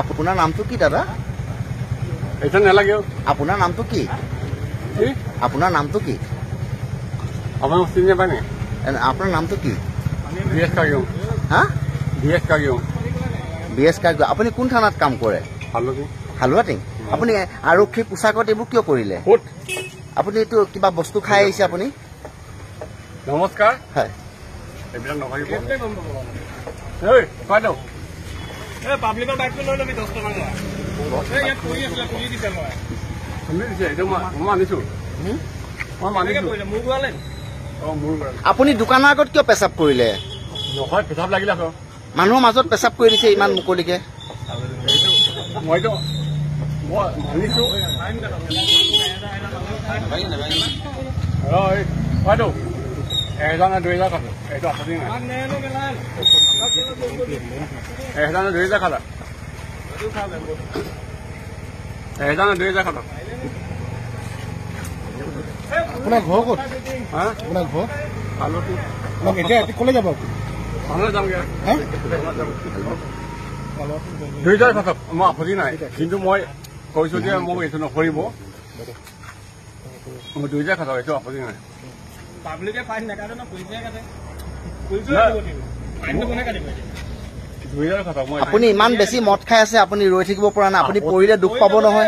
আপোনাৰ নামটো কি দাদা? আপোনাৰ নামটো কি? আপোনাৰ নামটো কি? আপোনাৰ নামটো কি? হা? BS কাৰ্য। আপুনি কোন থানাত কাম কৰে? হালুৱাটিং। আপুনি আৰক্ষী পোছাকত এইবোৰ কিয় কৰিলে? আপুনি এইটো কিবা বস্তু খাই আহিছে আপুনি? নমস্কাৰ। হয়। পাব্লিকৰ বাইকটো লৈ ল'বি 10 টকা লোৱা। ইয়াত কৰি আছিলে খুলি দিছে মই। খুলি দিছে এইটো মই মানিছো। মই মানিছো মোৰ গোৱালে। আপুনি দোকানৰ আগত কিয় পেচাব কৰিলে? নহয় পেচাব লাগিলে আকৌ। মানুহৰ মাজত পেচাব কৰি দিছে ইমান মুকলিকে। মইতো মানিছো। হয়তো 1000 নে 2000 খালো। এইটো আপত্তি নাই। 1000 নে 2000 খালা। 1000 নে 2000 খালা। আপোনাৰ ঘৰ ক'ত? হা? আপোনাৰ ঘৰ? আলুটো। এতিয়া ক'লৈ যাব? ভালে যামগে। 2000 খালা। মই আপত্তি নাই। কিন্তু মই কৈছো যে মোক এইটো নকৰিব। মই 2000 খালা। এইটো আপত্তি নাই। পাব্লিকে ফাইন নাকাটে ন পুলিচে কাটে। পুলিচে ফাইনটো কোনে কাটিব? আপুনি ইমান বেছি মদ খাই আছে, আপুনি ৰৈ থাকিব পৰা নাই। আপুনি পৰিলে দুখ পাব নহয়।